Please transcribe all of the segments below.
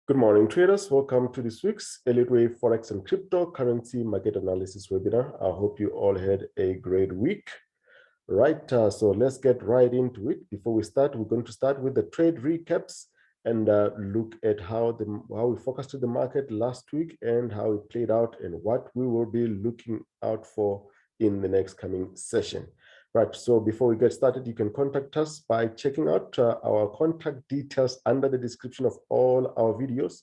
Good morning, traders. Welcome to this week's Elliott Wave Forex and Cryptocurrency Market Analysis webinar. I hope you all had a great week. Right, so let's get right into it. Before we start, we're going to start with the trade recaps and look at how we focused the market last week and how it played out and what we will be looking out for in the next coming session. Right, so before we get started, you can contact us by checking out our contact details under the description of all our videos.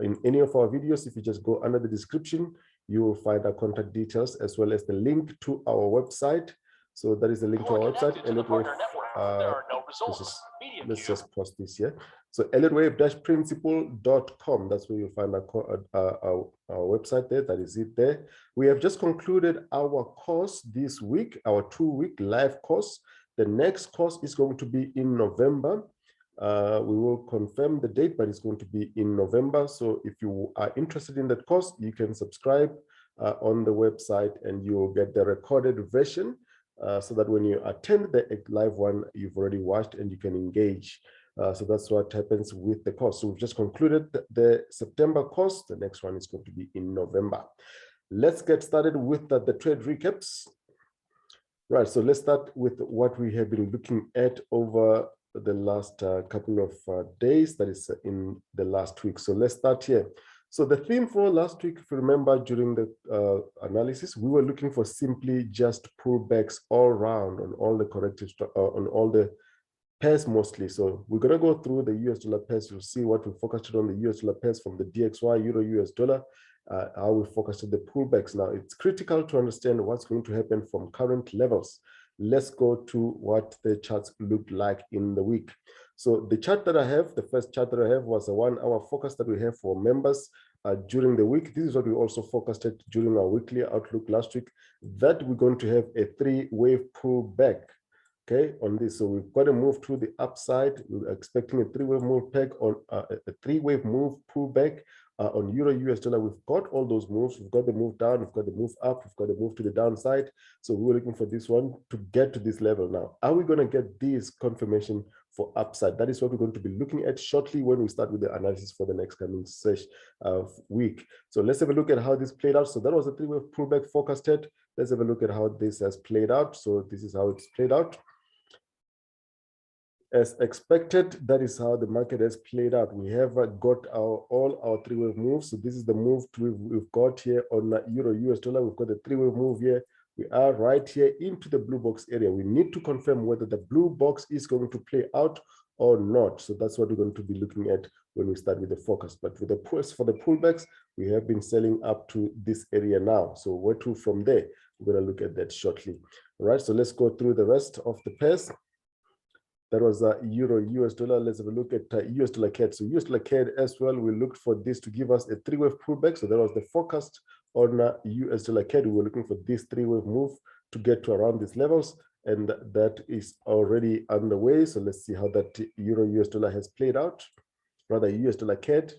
In any of our videos, if you just go under the description, you will find our contact details as well as the link to our website. So that is the link to our website, Elliott Wave. Let's just post this here. So elliottwave-principle.com. That's where you'll find our website there. That is it there. We have just concluded our course this week, our 2-week live course. The next course is going to be in November. We will confirm the date, but it's going to be in November. So if you are interested in that course, you can subscribe on the website and you will get the recorded version. So that when you attend the live one, you've already watched and you can engage. So that's what happens with the course. So we've just concluded the September course. The next one is going to be in November. Let's get started with the trade recaps. Right, so let's start with what we have been looking at over the last couple of days, that is in the last week. So let's start here. So the theme for last week, if you remember during the analysis, we were looking for simply just pullbacks all around on all the corrective, on all the pairs mostly. So we're going to go through the US dollar pairs. You'll see what we focused on the US dollar pairs from the DXY, Euro US dollar, how we focused on the pullbacks. Now, it's critical to understand what's going to happen from current levels. Let's go to what the charts looked like in the week. So the chart that I have, the first chart that I have was a 1-hour focus that we have for members during the week. This is what we also focused at during our weekly outlook last week, that we're going to have a 3-wave pullback, okay, on this. So we've got to move to the upside. We're expecting a 3-wave move back on a 3-wave move pullback on Euro US dollar. We've got all those moves. We've got the move down, we've got the move up, we've got the move to the downside. So we were looking for this one to get to this level. Now, are we going to get this confirmation for upside? That is what we're going to be looking at shortly when we start with the analysis for the next coming week. So let's have a look at how this played out. So that was a 3-wave pullback forecasted. Let's have a look at how this has played out. So this is how it's played out. As expected, that is how the market has played out. We have got all our 3-wave moves. So this is the move we've got here on Euro US dollar. We've got the 3-wave move here. We are right here into the blue box area. We need to confirm whether the blue box is going to play out or not. So that's what we're going to be looking at when we start with the focus. But with the for the pullbacks, we have been selling up to this area now. So where to from there? We're going to look at that shortly. All right, so let's go through the rest of the pairs. That was Euro US dollar. Let's have a look at US dollar CAD. So US dollar CAD as well, we looked for this to give us a 3-wave pullback. So that was the forecast on US dollar CAD. We were looking for this 3-wave move to get to around these levels. And that is already underway. So let's see how that Euro US dollar has played out, rather US dollar CAD.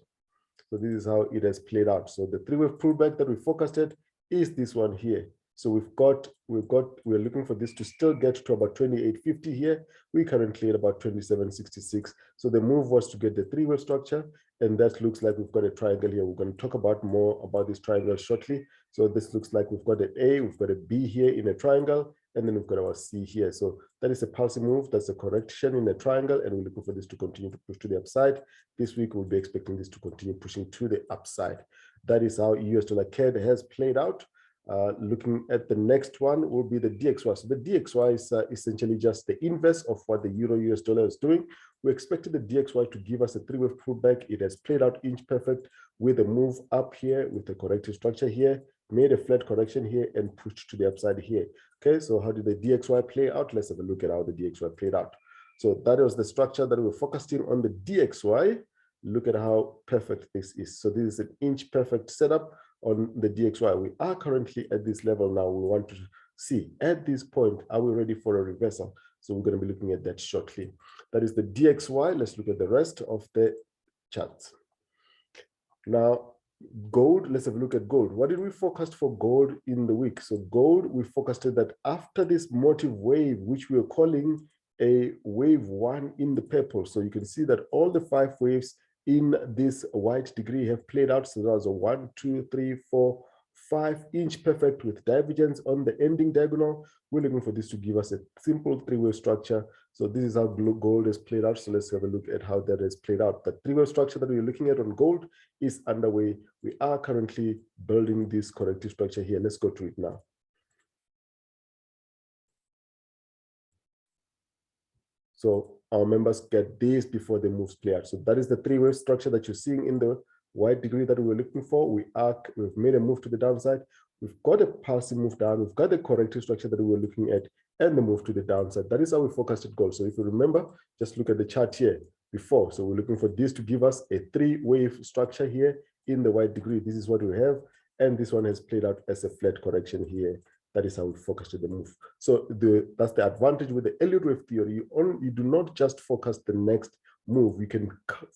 So this is how it has played out. So the 3-wave pullback that we forecasted is this one here. So we're looking for this to still get to about 28.50 here. We're currently at about 27.66. So the move was to get the 3-wave structure, and that looks like we've got a triangle here. We're going to talk about more about this triangle shortly. So this looks like we've got an A, we've got a B here in a triangle, and then we've got our C here. So that is a pulse move. That's a correction in a triangle, and we're looking for this to continue to push to the upside. This week, we'll be expecting this to continue pushing to the upside. That is how US dollar CAD has played out. Looking at the next one will be the DXY. So the DXY is essentially just the inverse of what the Euro US dollar is doing. We expected the DXY to give us a 3-wave pullback. It has played out inch perfect with a move up here with a corrective structure here, made a flat correction here and pushed to the upside here. Okay, so how did the DXY play out? Let's have a look at how the DXY played out. So that was the structure that we were focusing on the DXY. Look at how perfect this is. So this is an inch perfect setup on the DXY. We are currently at this level now. We want to see at this point, are we ready for a reversal? So we're going to be looking at that shortly. That is the DXY. Let's look at the rest of the charts. Now, gold, let's have a look at gold. What did we forecast for gold in the week? So gold, we forecasted that after this motive wave, which we are calling a wave 1 in the purple. So you can see that all the 5 waves in this white degree have played out. So there was a 1, 2, 3, 4, 5-inch perfect with divergence on the ending diagonal. We're looking for this to give us a simple three-wave structure. So this is how gold is played out. So let's have a look at how that is played out. The three-wave structure that we're looking at on gold is underway. We are currently building this corrective structure here. Let's go to it now. So our members get this before the moves play out. So that is the three-wave structure that you're seeing in the white degree that we're looking for. We've made a move to the downside. We've got a pulsing move down. We've got the corrective structure that we were looking at and the move to the downside. That is how we forecasted gold. So if you remember, just look at the chart here before. So we're looking for this to give us a three-wave structure here in the white degree. This is what we have. And this one has played out as a flat correction here. That is how we forecasted the move. So that's the advantage with the Elliott wave theory. You do not just forecast the next move. You can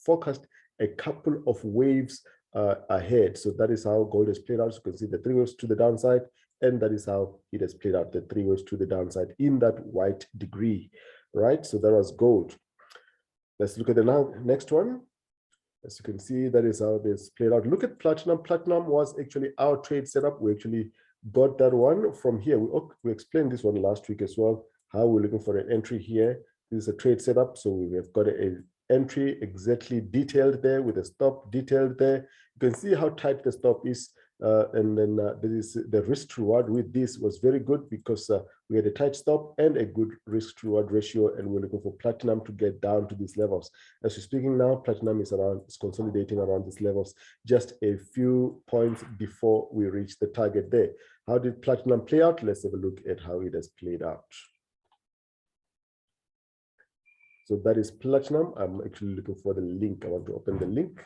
forecast a couple of waves ahead. So that is how gold has played out. So you can see the three waves to the downside, and that is how it has played out, the three waves to the downside in that white degree, right? So that was gold. Let's look at the next one. As you can see, that is how this played out. Look at platinum. Platinum was actually our trade setup. We actually got that one from here. We explained this one last week as well, how we're looking for an entry here. This is a trade setup. So we have got an entry exactly detailed there with a stop detailed there. You can see how tight the stop is. And then there is the risk to reward with this was very good because we had a tight stop and a good risk to reward ratio, and we're looking for platinum to get down to these levels. As we're speaking now, platinum is consolidating around these levels, just a few points before we reach the target there. How did platinum play out? Let's have a look at how it has played out. So that is platinum. I'm actually looking for the link. I want to open the link.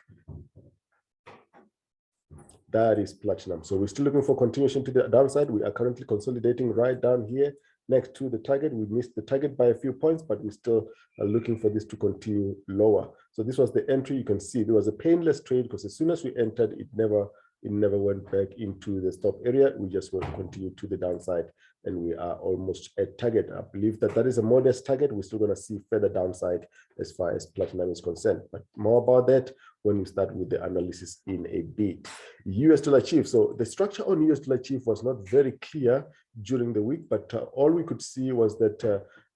That is platinum. So we're still looking for continuation to the downside. We are currently consolidating right down here next to the target. We missed the target by a few points, but we still are looking for this to continue lower. So this was the entry. You can see there was a painless trade because as soon as we entered, it never went back into the stop area. We just will continue to the downside, and we are almost at target. I believe that that is a modest target. We're still going to see further downside as far as platinum is concerned, but more about that when we start with the analysis in a bit. US dollar chief. So the structure on US dollar chief was not very clear during the week, but all we could see was that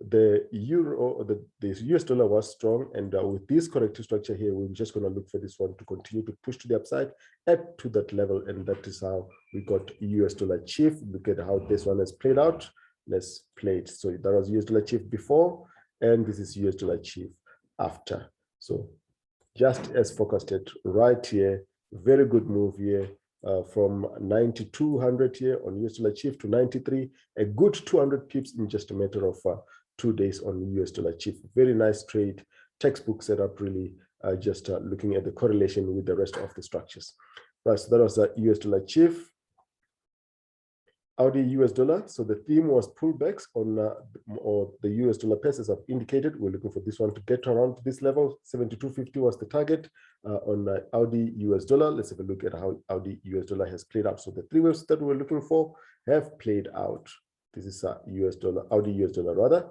the US dollar was strong, and with this corrective structure here, we're just going to look for this one to continue to push to the upside at to that level, and that is how we got US dollar chief. Look at how this one has played out. Let's play it. So that was US dollar chief before, and this is US dollar chief after. So just as forecasted right here, very good move here from 9,200 here on US dollar chief to 93, a good 200 pips in just a matter of 2 days on US dollar chief. Very nice trade, textbook setup, really just looking at the correlation with the rest of the structures. Right, so that was US dollar chief. AUD US dollar. So the theme was pullbacks on or the US dollar pairs, as I've indicated. We're looking for this one to get around this level. 72.50 was the target on AUD US dollar. Let's have a look at how AUD US dollar has played out. So the three waves that we're looking for have played out. This is US dollar, AUD US dollar rather.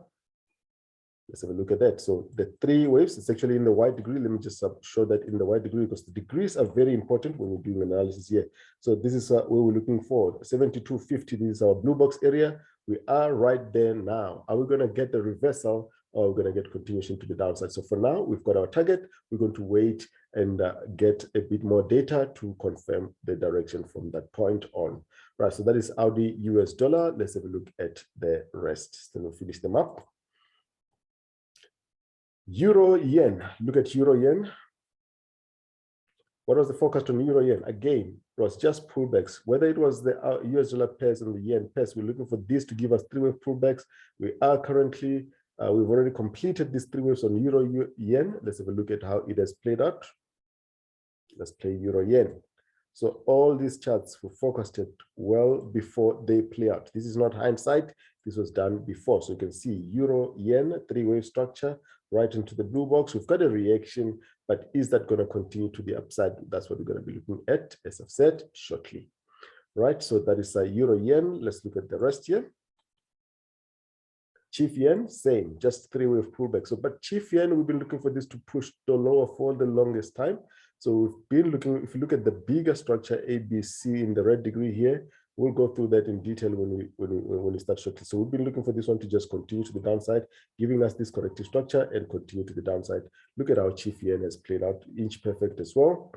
Let's have a look at that. So the three waves, it's actually in the white degree. Let me just show that in the white degree because the degrees are very important when we're doing analysis here. So this is where we're looking for 72.50. This is our blue box area. We are right there now. Are we going to get the reversal, or we're going to get continuation to the downside? So for now, we've got our target. We're going to wait and get a bit more data to confirm the direction from that point on. Right, so that is AUD US dollar. Let's have a look at the rest. Then we'll finish them up. Euro yen. Look at euro yen. What was the forecast on euro yen? Again, it was just pullbacks. Whether it was the US dollar pairs and the yen pairs, we're looking for this to give us three-wave pullbacks. We are currently, we've already completed these three waves on euro yen. Let's have a look at how it has played out. Let's play euro yen. So all these charts were forecasted well before they play out. This is not hindsight. This was done before. So you can see euro yen three-wave structure right into the blue box. We've got a reaction, but is that going to continue to the upside? That's what we're going to be looking at, as I've said, shortly. Right, so that is euro yen. Let's look at the rest here. Chief yen, same, just three-wave pullback. So, but chief yen, we've been looking for this to push the lower for the longest time. So we've been looking, if you look at the bigger structure, ABC in the red degree here, we'll go through that in detail when we start shortly. So we've been looking for this one to just continue to the downside, giving us this corrective structure and continue to the downside. Look at how chief yen has played out, inch perfect as well.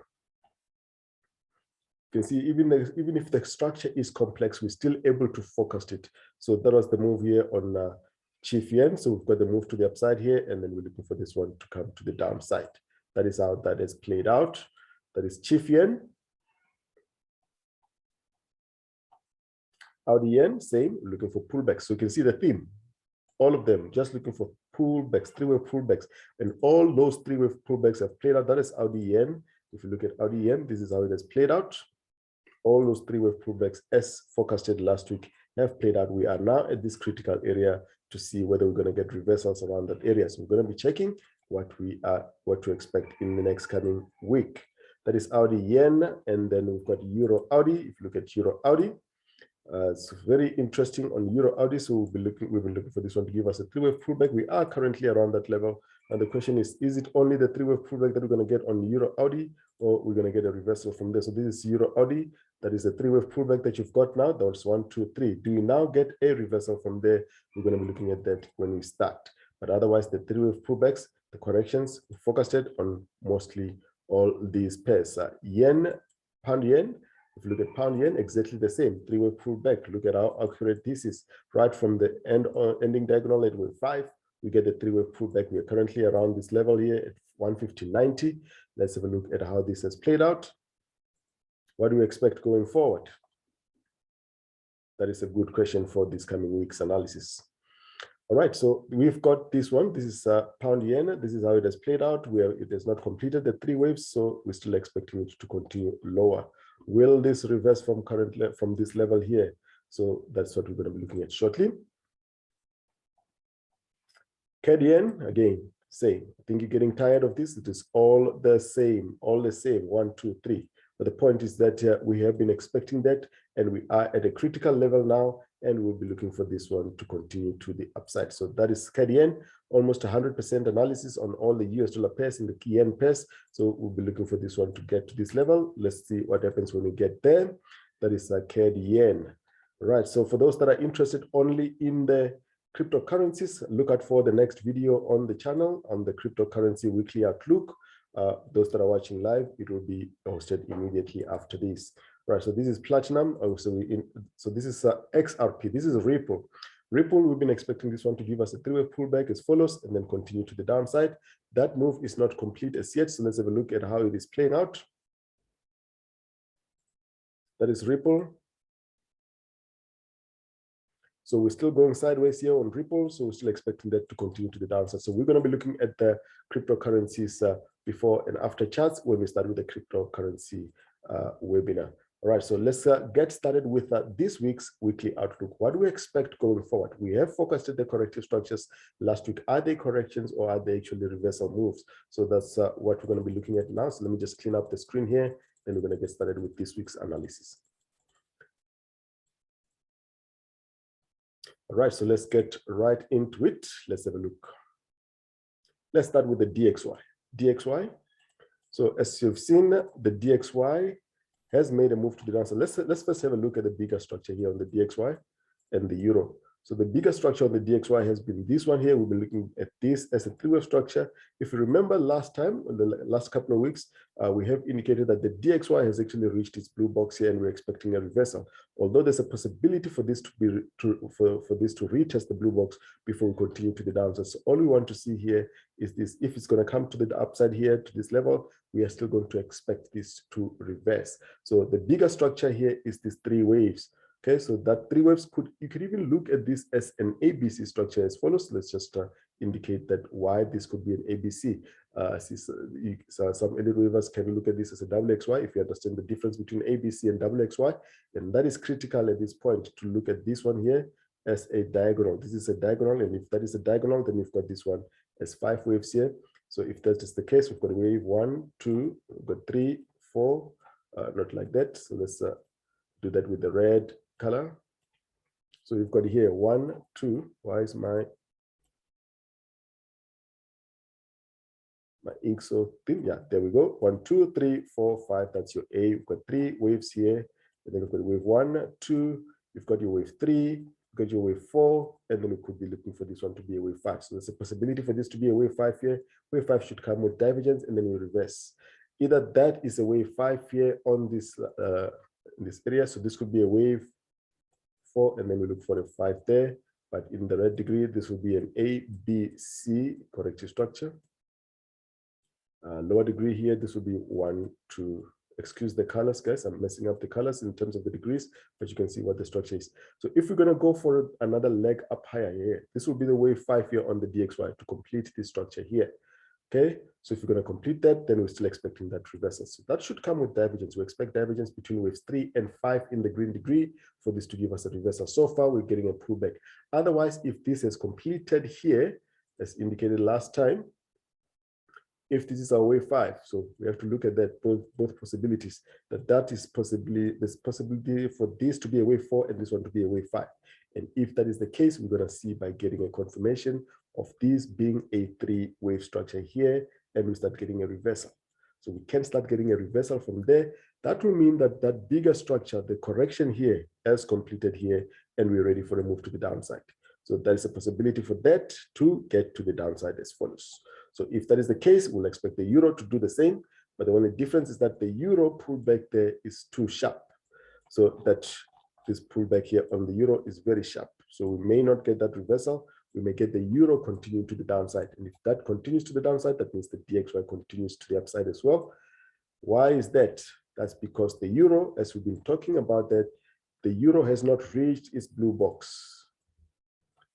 You can see even if the structure is complex, we're still able to forecast it. So that was the move here on chief yen. So we've got the move to the upside here, and then we're looking for this one to come to the downside. That is how that has played out. That is chief yen. AUD yen, same, looking for pullbacks. So you can see the theme, all of them just looking for pullbacks, three-wave pullbacks, and all those three-wave pullbacks have played out. That is AUD yen. If you look at AUD yen, this is how it has played out. All those three-wave pullbacks, as forecasted last week, have played out. We are now at this critical area to see whether we're going to get reversals around that area. So we're going to be checking what to expect in the next coming week. That is AUD yen, and then we've got EURAUD. If you look at EURAUD, it's very interesting on EURAUD. So we've been looking for this one to give us a three-wave pullback. We are currently around that level, and the question is it only the three-wave pullback that we're going to get on EURAUD, or we're going to get a reversal from there? So this is EURAUD. That is a three-wave pullback that you've got now. That was 1, 2, 3. Do we now get a reversal from there? We're going to be looking at that when we start. But otherwise, the three-wave pullbacks, the corrections, we focused on mostly all these pairs. Yen, pound yen. If you look at pound yen, exactly the same, three-wave pullback. Look at how accurate this is. Right from the ending diagonal at wave 5, we get the three-wave pullback. We are currently around this level here at 150.90. Let's have a look at how this has played out. What do we expect going forward? That is a good question for this coming week's analysis. All right, so we've got this one. This is pound yen. This is how it has played out, where it has not completed the three waves, so we're still expecting it to continue lower. Will this reverse from this level here? So that's what we're going to be looking at shortly. CAD yen, again, same. I think you're getting tired of this. It is all the same, 1, 2, 3. But the point is that we have been expecting that, and we are at a critical level now, and we'll be looking for this one to continue to the upside. So that is CAD yen, almost 100% analysis on all the US dollar pairs and the key yen pairs. So we'll be looking for this one to get to this level. Let's see what happens when we get there. That is CAD yen. Right. So for those that are interested only in the cryptocurrencies, look out for the next video on the channel on the cryptocurrency weekly outlook. Those that are watching live, it will be hosted immediately after this. Right, so this is platinum. So this is XRP. This is Ripple. Ripple, we've been expecting this one to give us a three-way pullback as follows, and then continue to the downside. That move is not complete as yet, so let's have a look at how it is playing out. That is Ripple. So we're still going sideways here on Ripple, so we're still expecting that to continue to the downside. So we're going to be looking at the cryptocurrencies before and after charts when we start with the cryptocurrency webinar. All right, so let's get started with this week's weekly outlook. What do we expect going forward? We have focused on the corrective structures last week. Are they corrections or are they actually reversal moves? So that's what we're going to be looking at now. So let me just clean up the screen here, then we're going to get started with this week's analysis. All right, so let's get right into it. Let's have a look. Let's start with the DXY. DXY. So as you've seen, the DXY has made a move to the downside. Let's first have a look at the bigger structure here on the DXY and the euro. So the bigger structure on the DXY has been this one here. We'll be looking at this as a three-wave structure. If you remember last time, in the last couple of weeks, we have indicated that the DXY has actually reached its blue box here, and we're expecting a reversal. Although there's a possibility for this to be for this to retest the blue box before we continue to the downside. So all we want to see here is this: if it's going to come to the upside here to this level, we are still going to expect this to reverse. So the bigger structure here is these three waves. Okay, so that three waves you could even look at this as an ABC structure as follows. Let's just indicate that why this could be an ABC. So some Elliott waivers can look at this as a WXY if you understand the difference between ABC and WXY, and that is critical at this point to look at this one here as a diagonal. This is a diagonal, and if that is a diagonal, then we've got this one as 5 waves here. So if that is the case, we've got wave 1, 2, we've got 3, 4, not like that. So let's do that with the red color. So we've got here 1, 2. Why is my My ink so thin. Yeah, there we go. 1, 2, 3, 4, 5. That's your A. We've got 3 waves here. And then we've got wave 1, 2. You've got your wave 3. You've got your wave 4. And then we could be looking for this one to be a wave 5. So there's a possibility for this to be a wave 5 here. Wave 5 should come with divergence, and then we reverse. Either that is a wave 5 here on this in this area. So this could be a wave 4, and then we look for a 5 there. But in the red degree, this will be an A, B, C corrective structure. Lower degree here, this will be 1, 2. Excuse the colors, guys. I'm messing up the colors in terms of the degrees, but you can see what the structure is. So if we're going to go for another leg up higher here, this will be the wave 5 here on the DXY to complete this structure here. Okay, so if you're going to complete that, then we're still expecting that reversal. So that should come with divergence. We expect divergence between waves 3 and 5 in the green degree for this to give us a reversal. So far, we're getting a pullback. Otherwise, if this is completed here, as indicated last time, if this is our wave 5, so we have to look at that both possibilities. That is possibly there's possibility for this to be a wave 4 and this one to be a wave 5. And if that is the case, we're going to see by getting a confirmation of this being a 3-wave structure here, and we start getting a reversal. So we can start getting a reversal from there. That will mean that that bigger structure, the correction here, has completed here, and we're ready for a move to the downside. So there is a possibility for that to get to the downside as follows. So if that is the case, we'll expect the euro to do the same, but the only difference is that the euro pullback there is too sharp. So that this pullback here on the euro is very sharp. So we may not get that reversal. We may get the euro continuing to the downside. And if that continues to the downside, that means the DXY continues to the upside as well. Why is that? That's because the euro, as we've been talking about that, the euro has not reached its blue box.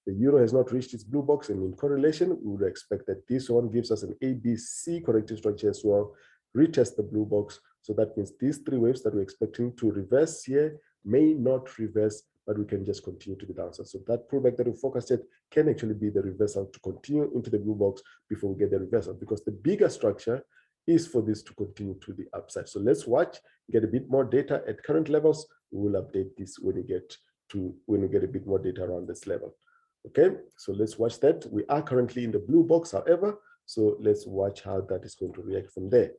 The euro has not reached its blue box, and in correlation, we would expect that this one gives us an ABC corrective structure as well, retest the blue box. So that means these 3 waves that we're expecting to reverse here may not reverse, but we can just continue to the downside. So that pullback that we focused at can actually be the reversal to continue into the blue box before we get the reversal, because the bigger structure is for this to continue to the upside. So let's watch, get a bit more data at current levels. We will update this when we get a bit more data around this level. Okay, so let's watch that. We are currently in the blue box, however, so let's watch how that is going to react from there.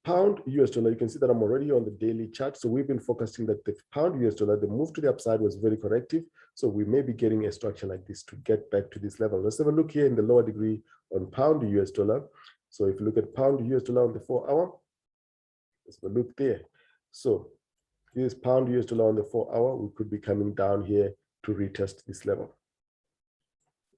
Pound US dollar, you can see that I'm already on the daily chart. So we've been focusing that the pound US dollar, the move to the upside was very corrective. So we may be getting a structure like this to get back to this level. Let's have a look here in the lower degree on pound US dollar. So if you look at pound US dollar on the 4-hour, let's have a look there. So here's pound US dollar on the 4-hour. We could be coming down here to retest this level.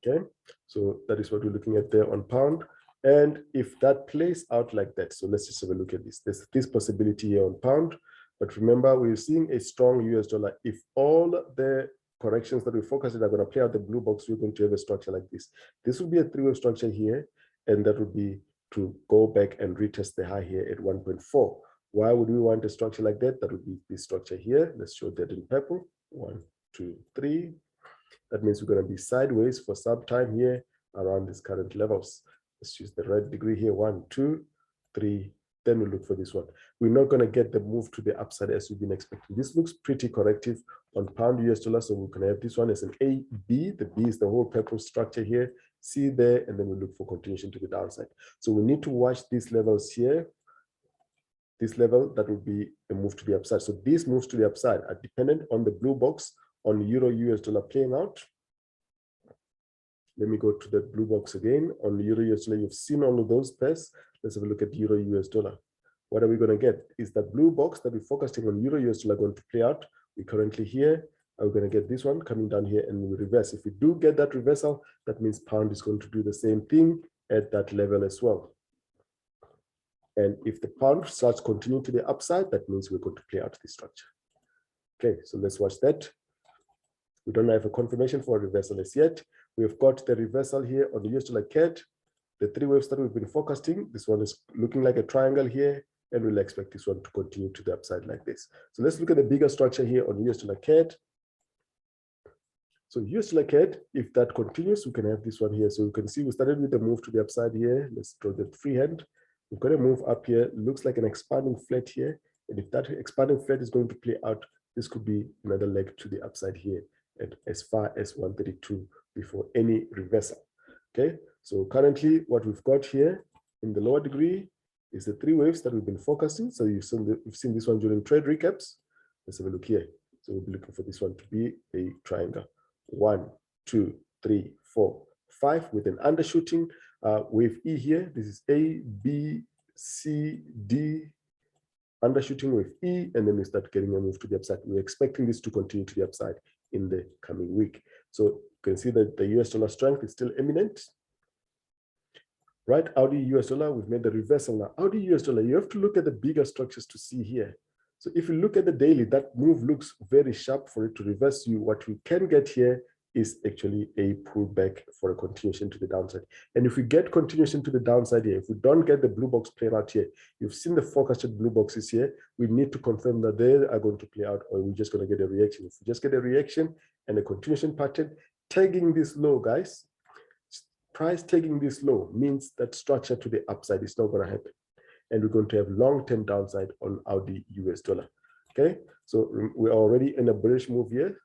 Okay, so that is what we're looking at there on pound. And if that plays out like that, so let's just have a look at this. There's this possibility here on pound, but remember, we're seeing a strong US dollar. If all the corrections that we focused on are going to play out the blue box, we're going to have a structure like this. This will be a 3-wave structure here, and that would be to go back and retest the high here at 1.4. Why would we want a structure like that? That would be this structure here. Let's show that in purple. 1, 2, 3. That means we're going to be sideways for some time here around these current levels. Let's use the red degree here. 1, 2, 3. Then we'll look for this one. We're not going to get the move to the upside as we've been expecting. This looks pretty corrective on pound US dollar. So we can have this one as an A, B. The B is the whole purple structure here. C there, and then we look for continuation to the downside. So we need to watch these levels here. This level, that would be a move to the upside. So these moves to the upside are dependent on the blue box on euro US dollar playing out. Let me go to the blue box again. On euro US dollar, you've seen all of those pairs. Let's have a look at euro US dollar. What are we going to get? Is that blue box that we're focusing on euro US dollar going to play out? We're currently here. We're going to get this one coming down here, and we reverse. If we do get that reversal, that means pound is going to do the same thing at that level as well. And if the pound starts continuing to the upside, that means we're going to play out this structure. Okay, so let's watch that. We don't have a confirmation for a reversal as yet. We've got the reversal here on the US dollar CAD. The 3 waves that we've been focusing, this one is looking like a triangle here, and we'll expect this one to continue to the upside like this. So let's look at the bigger structure here on US dollar CAD. So US dollar CAD, if that continues, we can have this one here. So you can see we started with the move to the upside here. Let's draw the freehand. We've got a move up here. It looks like an expanding flat here. And if that expanding flat is going to play out, this could be another leg to the upside here at as far as 132 before any reversal. Okay, so currently what we've got here in the lower degree is the three waves that we've been focusing. So you've seen this one during trade recaps. Let's have a look here. So we'll be looking for this one to be a triangle. 1, 2, 3, 4, 5 with an undershooting wave E here. This is A, B, C, D, undershooting wave E, and then we start getting a move to the upside. We're expecting this to continue to the upside in the coming week. So you can see that the US dollar strength is still eminent. Right, AUD US dollar, we've made the reversal now. AUD US dollar, you have to look at the bigger structures to see here. So if you look at the daily, that move looks very sharp for it to reverse you. What we can get here is actually a pullback for a continuation to the downside. And if we get continuation to the downside here, if we don't get the blue box playing out here, you've seen the forecasted blue boxes here, we need to confirm that they are going to play out, or we're just going to get a reaction. If we just get a reaction and a continuation pattern, tagging this low, guys, price tagging this low means that structure to the upside is not going to happen. And we're going to have long-term downside on AUD US dollar. Okay, so we're already in a bearish move here.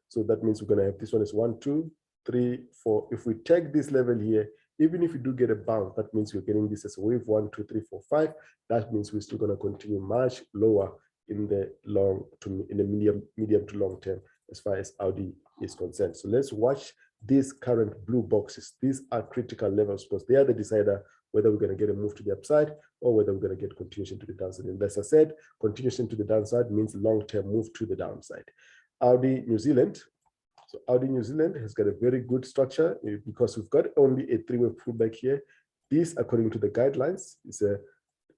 So that means we're going to have this one is 1, 2, 3, 4. If we take this level here, even if you do get a bounce, that means you're getting this as a wave 1, 2, 3, 4, 5. That means we're still going to continue much lower in the medium to long term as far as AUD is concerned. So let's watch these current blue boxes. These are critical levels because they are the decider whether we're going to get a move to the upside or whether we're going to get continuation to the downside. And as I said, continuation to the downside means long-term move to the downside. AUD New Zealand. So AUD New Zealand has got a very good structure because we've got only a three-wave pullback here. This, according to the guidelines, is a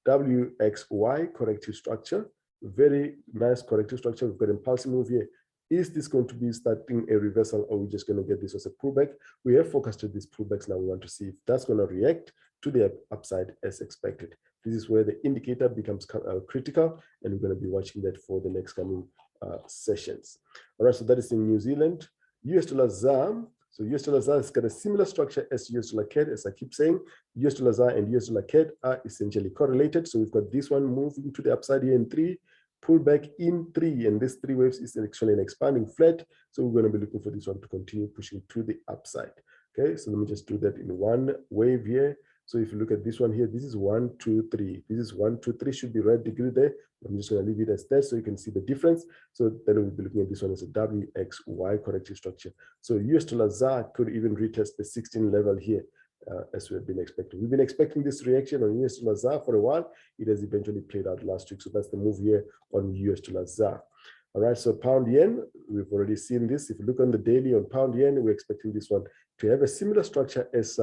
WXY corrective structure. Very nice corrective structure. We've got an impulsive move here. Is this going to be starting a reversal, or are we just going to get this as a pullback? We have forecasted these pullbacks now. We want to see if that's going to react to the upside as expected. This is where the indicator becomes critical, and we're going to be watching that for the next coming sessions. All right, so that is in New Zealand. US dollar ZAR. So US dollar ZAR has got a similar structure as US dollar CAD. As I keep saying, US dollar ZAR and US dollar CAD are essentially correlated. So we've got this one moving to the upside here in 3, pullback in 3, and this 3 waves is actually an expanding flat. So we're going to be looking for this one to continue pushing to the upside. Okay, so let me just do that in one wave here. So if you look at this one here, this is 1, 2, 3. This is 1, 2, 3 should be red degree there. I'm just going to leave it as that so you can see the difference. So then we'll be looking at this one as a WXY corrective structure. So US dollar ZAR could even retest the 16 level here as we have been expecting. We've been expecting this reaction on US dollar ZAR for a while. It has eventually played out last week. So that's the move here on US dollar ZAR. All right, so pound yen, we've already seen this. If you look on the daily on pound yen, we're expecting this one to have a similar structure as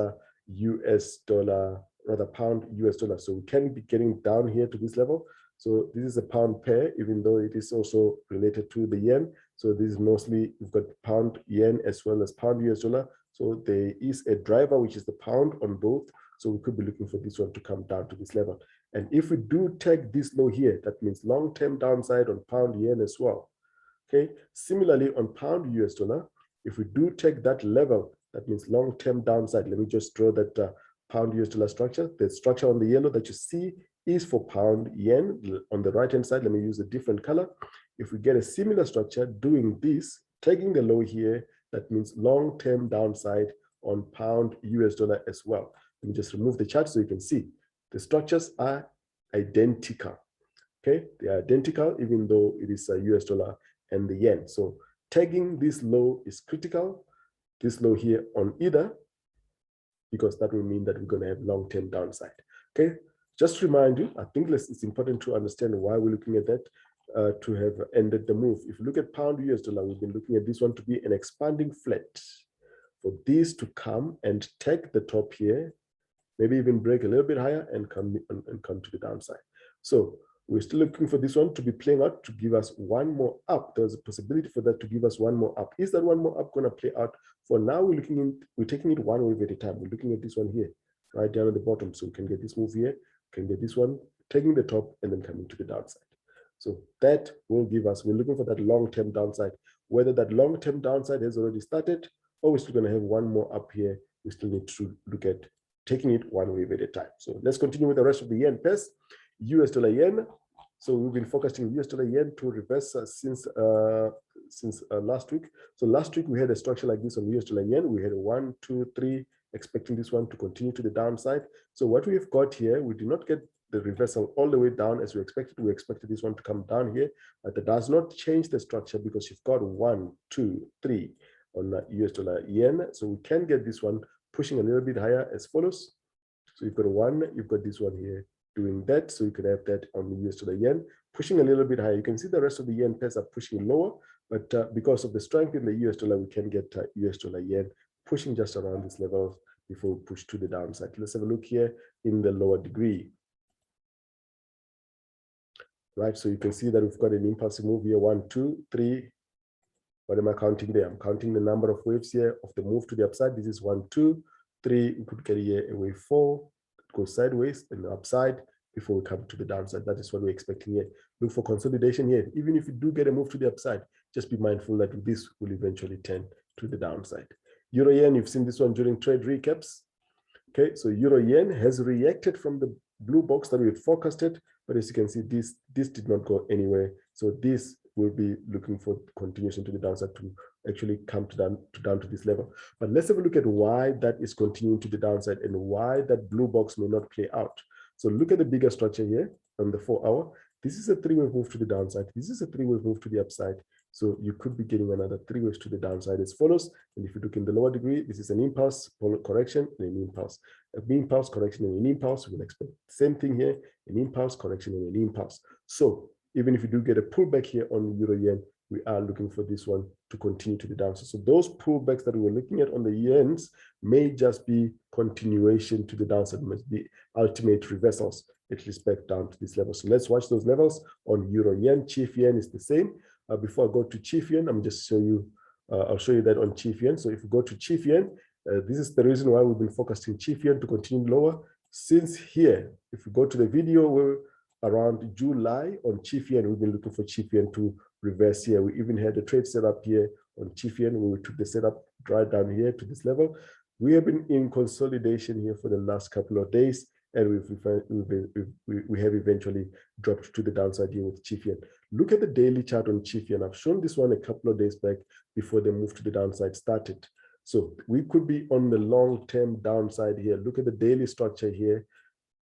US dollar, rather pound US dollar. So we can be getting down here to this level. So this is a pound pair, even though it is also related to the yen. So this is mostly, we've got pound yen as well as pound US dollar. So there is a driver, which is the pound on both. So we could be looking for this one to come down to this level. And if we do take this low here, that means long-term downside on pound yen as well. Okay. Similarly, on pound US dollar, if we do take that level, that means long-term downside. Let me just draw that pound US dollar structure. The structure on the yellow that you see is for pound yen. On the right-hand side, let me use a different color. If we get a similar structure doing this, taking the low here, that means long-term downside on pound US dollar as well. Let me just remove the chart so you can see. The structures are identical. Okay, they are identical even though it is a US dollar and the yen. So tagging this low is critical. This low here on either, because that will mean that we're going to have long-term downside. Okay, just to remind you, I think it's important to understand why we're looking at that to have ended the move. If you look at pound US dollar, we've been looking at this one to be an expanding flat. For this to come and take the top here, maybe even break a little bit higher and come to the downside. So we're still looking for this one to be playing out to give us one more up. There's a possibility for that to give us one more up. Is that one more up going to play out? For now, we're taking it one wave at a time. We're looking at this one here, right down at the bottom. So we can get this move here, can get this one, taking the top and then coming to the downside. So that will give us, we're looking for that long-term downside. Whether that long-term downside has already started or we're still going to have one more up here, we still need to look at taking it one wave at a time. So let's continue with the rest of the yen pairs. US dollar yen. So we've been focusing US dollar yen to reverse since last week. So last week we had a structure like this on US dollar yen. We had a 1, 2, 3 expecting this one to continue to the downside. So what we've got here, we did not get the reversal all the way down as we expected. We expected this one to come down here, but that does not change the structure because you've got 1, 2, 3 on US dollar yen. So we can get this one pushing a little bit higher as follows. So you've got 1, you've got this one here doing that. So you could have that on the US dollar yen pushing a little bit higher. You can see the rest of the yen pairs are pushing lower, but because of the strength in the US dollar, we can get US dollar yen pushing just around this level before we push to the downside. Let's have a look here in the lower degree. Right, so you can see that we've got an impulsive move here, 1, 2, 3. What am I counting there? I'm counting the number of waves here of the move to the upside. This is 1, 2, 3. We could get here a wave 4, go sideways and the upside before we come to the downside. That is what we're expecting here. Look for consolidation here. Even if you do get a move to the upside, just be mindful that this will eventually turn to the downside. Euro yen, you've seen this one during trade recaps. Okay, so Euro yen has reacted from the blue box that we had forecasted, but as you can see, this did not go anywhere. So this will be looking for continuation to the downside to actually come down to this level. But let's have a look at why that is continuing to the downside and why that blue box may not play out. So look at the bigger structure here on the 4-hour. This is a 3-wave move to the downside. This is a 3-wave move to the upside. So you could be getting another 3 waves to the downside as follows. And if you look in the lower degree, this is an impulse, correction, and an impulse. An impulse, correction, and an impulse. We'll expect the same thing here, an impulse, correction, and an impulse. So even if you do get a pullback here on Euro yen, we are looking for this one to continue to the downside. So those pullbacks that we were looking at on the yens may just be continuation to the downside, must be ultimate reversals, at least back down to this level. So let's watch those levels on Euro yen. CHF yen is the same. Before I go to CHF yen, I'm just show you. I'll show you that on CHF yen. So if we go to CHF yen, this is the reason why we've been focusing CHF yen to continue lower. Since here, if we go to the video where around July on CHF yen, we've been looking for CHF yen to reverse here. We even had a trade setup here on CHF yen where we took the setup right down here to this level. We have been in consolidation here for the last couple of days, and we have eventually dropped to the downside here with CHF yen. Look at the daily chart on CHF yen. I've shown this one a couple of days back before the move to the downside started. So we could be on the long-term downside here. Look at the daily structure here.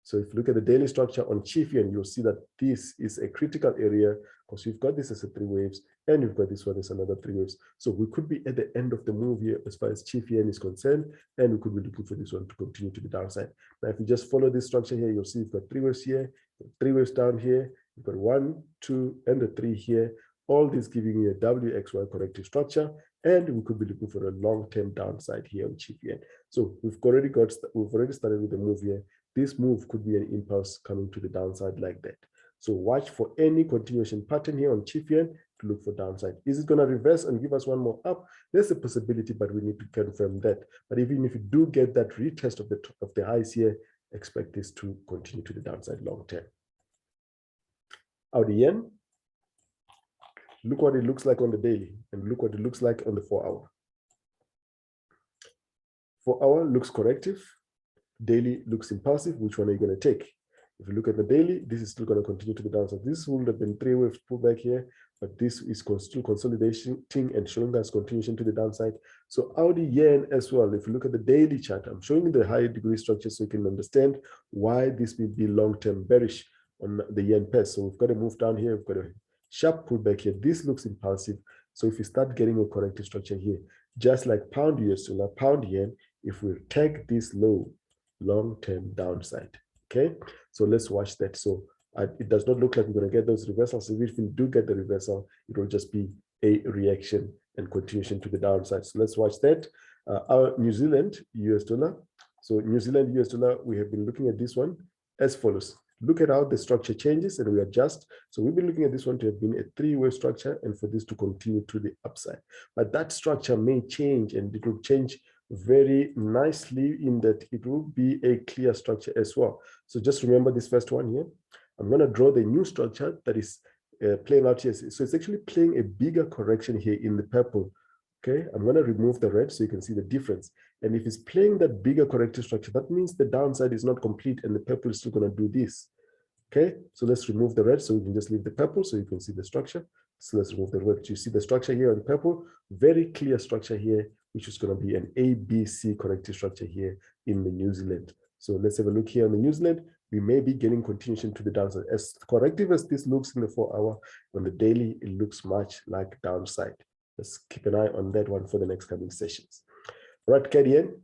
So if you look at the daily structure on CHF yen, you'll see that this is a critical area because we've got this as a 3 waves and we've got this one as another 3 waves. So we could be at the end of the move here as far as CHF yen is concerned, and we could be looking for this one to continue to the downside. Now, if you just follow this structure here, you'll see you've got 3 waves here, 3 waves down here, you've got 1, 2, and a 3 here. All this giving you a WXY corrective structure, and we could be looking for a long-term downside here on CHF yen. So we've already started with the move here. This move could be an impulse coming to the downside like that. So watch for any continuation pattern here on CHF yen to look for downside. Is it going to reverse and give us one more up? There's a possibility, but we need to confirm that. But even if you do get that retest of the highs here, expect this to continue to the downside long term. AUD yen. Look what it looks like on the daily, and look what it looks like on the 4-hour. 4-hour looks corrective. Daily looks impulsive. Which one are you going to take? If you look at the daily, this is still going to continue to the downside. This would have been 3 waves pullback here, but this is still consolidation and showing us continuation to the downside. So AUD yen as well, if you look at the daily chart, I'm showing you the higher degree structure so you can understand why this will be long-term bearish on the yen pair. So we've got to move down here. We've got a sharp pullback here. This looks impulsive. So if you start getting a corrective structure here, just like pound US dollar, pound yen, if we take this low, long-term downside. Okay, so let's watch that. So it does not look like we're going to get those reversals. So if we do get the reversal, it will just be a reaction and continuation to the downside. So let's watch that. Our New Zealand US dollar. So New Zealand US dollar, we have been looking at this one as follows. Look at how the structure changes and we adjust. So we've been looking at this one to have been a 3-wave structure and for this to continue to the upside. But that structure may change, and it will change very nicely in that it will be a clear structure as well. So just remember this first one here. I'm going to draw the new structure that is playing out here. So it's actually playing a bigger correction here in the purple. Okay, I'm going to remove the red so you can see the difference. And if it's playing that bigger corrective structure, that means the downside is not complete and the purple is still going to do this. Okay, so let's remove the red so we can just leave the purple so you can see the structure. So let's remove the red. You see the structure here on purple, very clear structure here which is going to be an ABC corrective structure here in the New Zealand. So let's have a look here on the New Zealand. We may be getting continuation to the downside. As corrective as this looks in the 4-hour, on the daily, it looks much like downside. Let's keep an eye on that one for the next coming sessions. All right, CAD yen.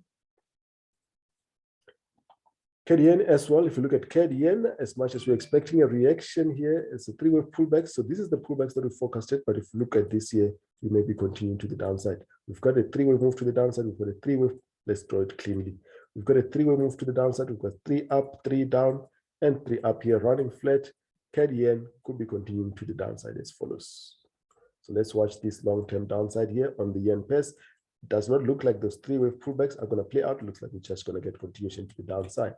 CAD yen as well. If you look at CAD yen, as much as we're expecting a reaction here, it's a 3-wave pullback. So this is the pullbacks that we forecasted. But if you look at this here, we may be continuing to the downside. We've got a 3-wave move to the downside. We've got a 3-wave. Let's draw it cleanly. We've got a 3-wave move to the downside. We've got 3 up, 3 down, and 3 up here running flat. CAD yen could be continuing to the downside as follows. So let's watch this long-term downside here on the yen pairs. Does not look like those 3-wave pullbacks are going to play out. It looks like we're just going to get continuation to the downside.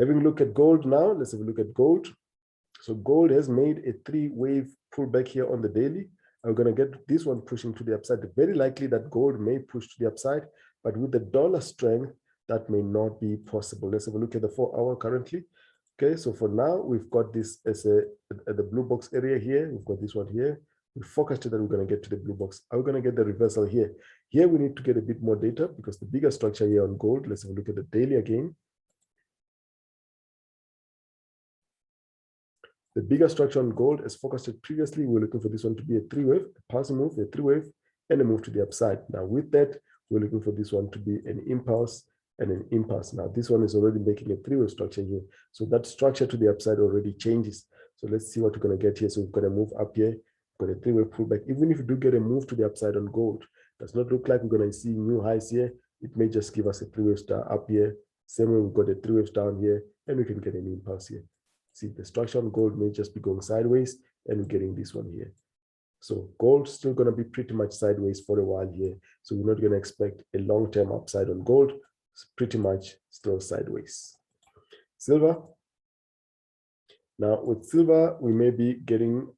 Having a look at gold now, let's have a look at gold. So gold has made a 3-wave pullback here on the daily. I'm going to get this one pushing to the upside. Very likely that gold may push to the upside, but with the dollar strength, that may not be possible. Let's have a look at the 4-hour currently. Okay, so for now, we've got this as at the blue box area here. We've got this one here. We forecasted that we're going to get to the blue box. Are we going to get the reversal here? Here we need to get a bit more data because the bigger structure here on gold, let's have a look at the daily again. The bigger structure on gold, as forecasted previously, we're looking for this one to be a 3-wave, a passing move, a 3-wave, and a move to the upside. Now with that, we're looking for this one to be an impulse and an impasse. Now this one is already making a 3-wave structure here. So that structure to the upside already changes. So let's see what we're going to get here. So we've got a move up here, we've got a 3-wave pullback. Even if we do get a move to the upside on gold, does not look like we're going to see new highs here. It may just give us a 3-wave star up here. Same way we've got a 3-wave down here, and we can get an impulse here. See, the structure on gold may just be going sideways, and we're getting this one here. So gold's still going to be pretty much sideways for a while here. So we're not going to expect a long-term upside on gold. It's pretty much still sideways. Silver. Now with silver, we may be getting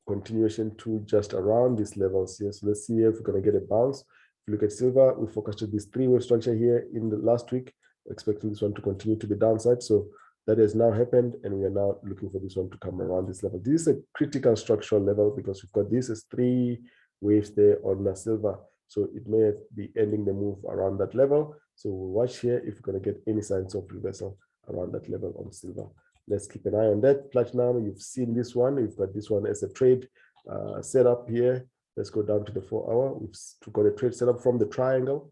continuation to just around these levels here. So let's see if we're going to get a bounce. If you look at silver, we forecasted this 3-wave structure here in the last week, expecting this one to continue to the downside. So that has now happened, and we are now looking for this one to come around this level. This is a critical structural level because we've got this as 3 waves there on the silver. So it may be ending the move around that level. So we'll watch here if we're going to get any signs of reversal around that level on silver. Let's keep an eye on that. Platinum, you've seen this one. We've got this one as a trade setup here. Let's go down to the 4-hour. We've got a trade setup from the triangle.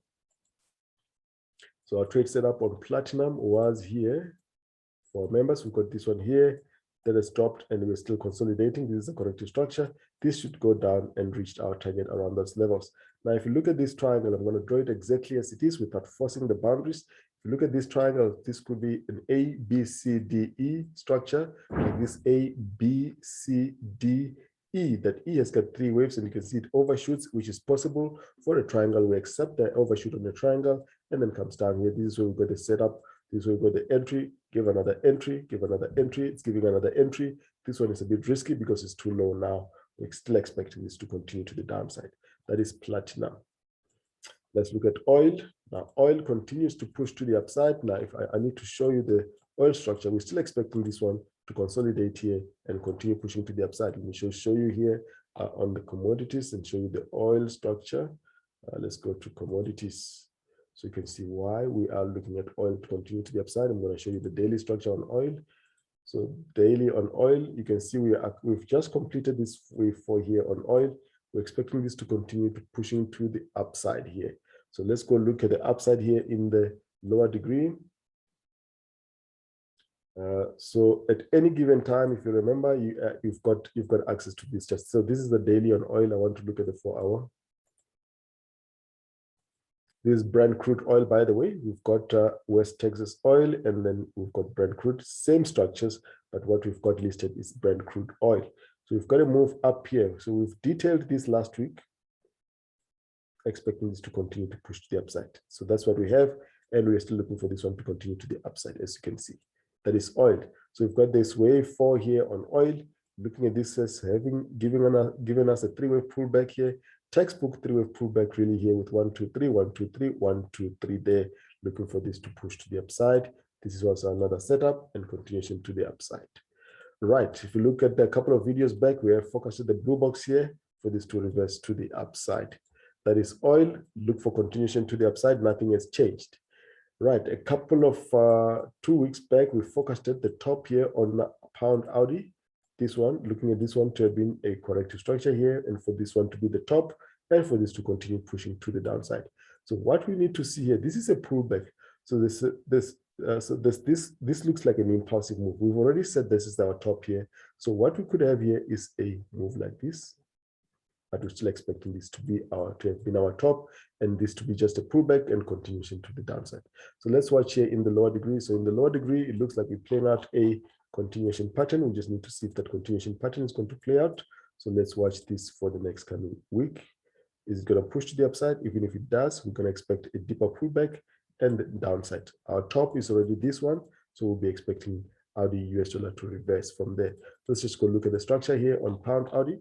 So our trade setup on platinum was here. For members, we've got this one here that has dropped, and we're still consolidating. This is a corrective structure. This should go down and reach our target around those levels. Now, if you look at this triangle, I'm going to draw it exactly as it is without forcing the boundaries. If you look at this triangle, this could be an A, B, C, D, E structure, like this A, B, C, D, E. That E has got 3 waves, and you can see it overshoots, which is possible for a triangle. We accept the overshoot on the triangle, and then comes down here. This is where we've got the setup. This way we've got the entry, give another entry, give another entry. It's giving another entry. This one is a bit risky because it's too low now. We're still expecting this to continue to the downside. That is platinum. Let's look at oil. Now, oil continues to push to the upside. Now, if I need to show you the oil structure, we're still expecting this one to consolidate here and continue pushing to the upside. Let me show you here on the commodities and show you the oil structure. Let's go to commodities. So you can see why we are looking at oil to continue to the upside. I'm going to show you the daily structure on oil. So daily on oil, you can see we've just completed this wave 4 here on oil. We're expecting this to continue to pushing to the upside here. So let's go look at the upside here in the lower degree. So at any given time, if you remember, you've got access to this. So this is the daily on oil. I want to look at the 4-hour. This is Brent crude oil, by the way. We've got West Texas oil, and then we've got Brent crude, same structures, but what we've got listed is Brent crude oil. So we've got to move up here. So we've detailed this last week, expecting this to continue to push to the upside. So that's what we have, and we're still looking for this one to continue to the upside, as you can see. That is oil. So we've got this wave 4 here on oil. Looking at this as given us a 3-wave pullback here. Textbook 3-wave pullback really here with 1, 2, 3, 1, 2, 3, 1, 2, 3 there, looking for this to push to the upside. This is also another setup and continuation to the upside. Right, if you look at a couple of videos back, we have focused on the blue box here for this to reverse to the upside. that is oil. Look for continuation to the upside. Nothing has changed. Right, a couple of 2 weeks back, we focused at the top here on pound Audi. This one, looking at this one to have been a corrective structure here, and for this one to be the top, and for this to continue pushing to the downside. So what we need to see here, this is a pullback. So this looks like an impulsive move. We've already said this is our top here. So what we could have here is a move like this. But we're still expecting this to have been our top, and this to be just a pullback and continuation to the downside. So let's watch here in the lower degree. So in the lower degree, it looks like we're playing out a continuation pattern. We just need to see if that continuation pattern is going to play out. So let's watch this for the next coming week. Is it going to push to the upside? Even if it does, we're going to expect a deeper pullback and the downside. Our top is already this one, so we'll be expecting Audi US dollar to reverse from there. Let's just go look at the structure here on pound Audi.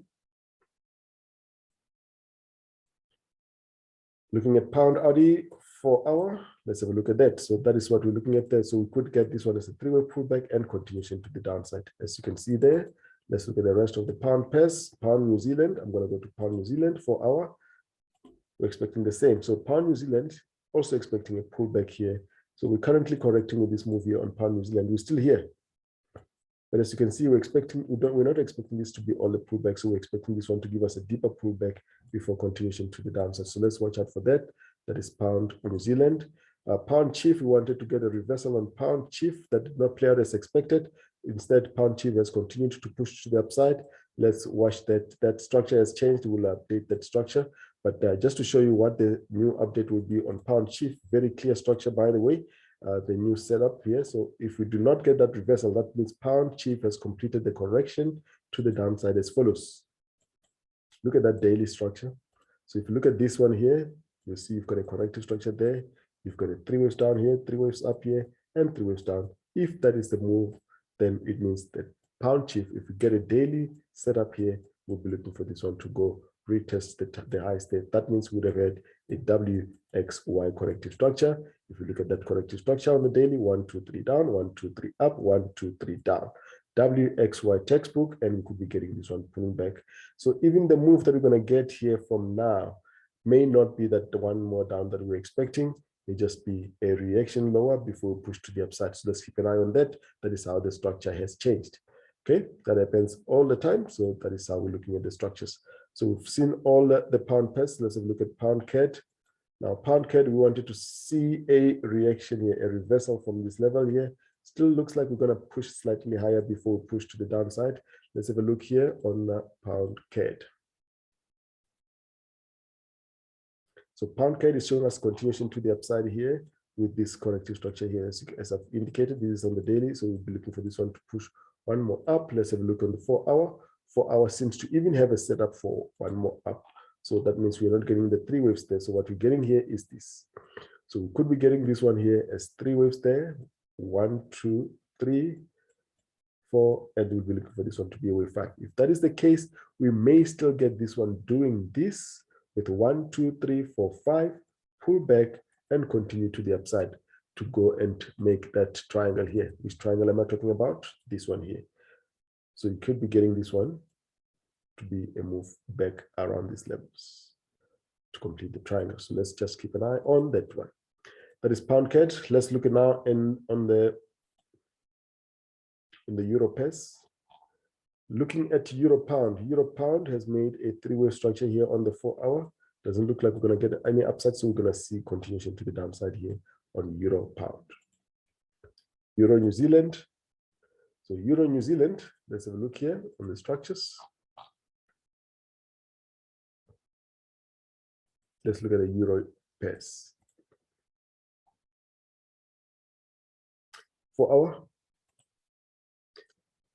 Looking at pound Audi 4 hour, let's have a look at that. So that is what we're looking at there. So we could get this one as a three-way pullback and continuation to the downside. As you can see there, let's look at the rest of the pound pairs. Pound New Zealand, I'm going to go to pound New Zealand 4 hour. We're expecting the same. So pound New Zealand, also expecting a pullback here. So we're currently correcting with this move here on pound New Zealand. We're still here. But as you can see, we're not expecting this to be all the pullback. So we're expecting this one to give us a deeper pullback before continuation to the downside. So let's watch out for that. That is pound New Zealand. Pound CHF, we wanted to get a reversal on pound CHF. That did not play out as expected. Instead, pound CHF has continued to push to the upside. Let's watch that. That structure has changed. We'll update that structure. But just to show you what the new update will be on pound CHF, very clear structure, by the way. The new setup here. So if we do not get that reversal, that means pound CHF has completed the correction to the downside as follows. Look at that daily structure. So if you look at this one here, you'll see you've got a corrective structure there. You've got a 3 waves down here, 3 waves up here, and 3 waves down. If that is the move, then it means that pound CHF, if we get a daily setup here, we'll be looking for this one to go retest the highs there. That means we would have had a WXY corrective structure. If you look at that corrective structure on the daily, 1, 2, 3 down, 1, 2, 3 up, 1, 2, 3 down. WXY textbook, and we could be getting this one pulling back. So even the move that we're going to get here from now may not be that the one more down that we're expecting. May just be a reaction lower before we push to the upside. So let's keep an eye on that. That is how the structure has changed. Okay, that happens all the time. So that is how we're looking at the structures. So we've seen all the pound pairs. Let's have a look at pound CAD. Now, pound CAD, we wanted to see a reaction here, a reversal from this level here. Still looks like we're going to push slightly higher before we push to the downside. Let's have a look here on pound CAD. So pound CAD is showing us continuation to the upside here with this corrective structure here. As I've indicated, this is on the daily. So we'll be looking for this one to push one more up. Let's have a look on the 4 hour. 4 hour seems to even have a setup for one more up. So that means we're not getting the 3 waves there. So what we're getting here is this. So we could be getting this one here as 3 waves there. 1, 2, 3, 4, and we'll be looking for this one to be a wave 5. If that is the case, we may still get this one doing this with 1, 2, 3, 4, 5, pull back and continue to the upside to go and make that triangle here. Which triangle am I talking about? This one here. So you could be getting this one to be a move back around these levels to complete the triangle. So let's just keep an eye on that one. That is pound CAD. Let's look at now in the euro pairs. Looking at euro pound. Euro pound has made a 3-wave structure here on the 4 hour. Doesn't look like we're going to get any upside, so we're going to see continuation to the downside here on euro pound. Euro New Zealand. So euro New Zealand, let's have a look here on the structures. Let's look at the euro pairs. 4 hour.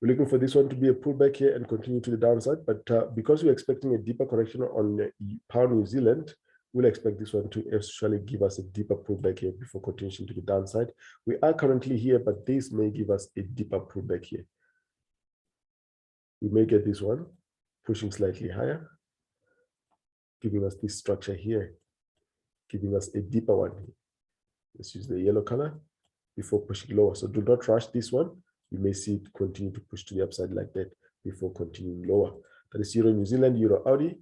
We're looking for this one to be a pullback here and continue to the downside, but because we're expecting a deeper correction on pound New Zealand, we'll expect this one to actually give us a deeper pullback here before continuation to the downside. We are currently here, but this may give us a deeper pullback here. We may get this one pushing slightly higher, giving us this structure here, giving us a deeper one here. Let's use the yellow color before pushing lower. So do not rush this one. You may see it continue to push to the upside like that before continuing lower. That is Euro New Zealand, Euro Audi.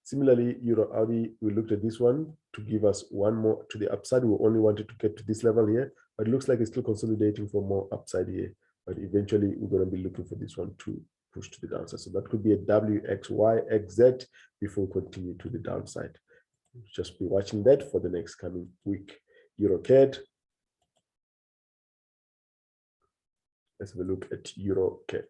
Similarly, EURAUD, we looked at this one to give us one more to the upside. We only wanted to get to this level here, but it looks like it's still consolidating for more upside here. But eventually, we're going to be looking for this one to push to the downside. So that could be a WXYXZ before we continue to the downside. Just be watching that for the next coming week. EURCAD. Let's have a look at EURCAD.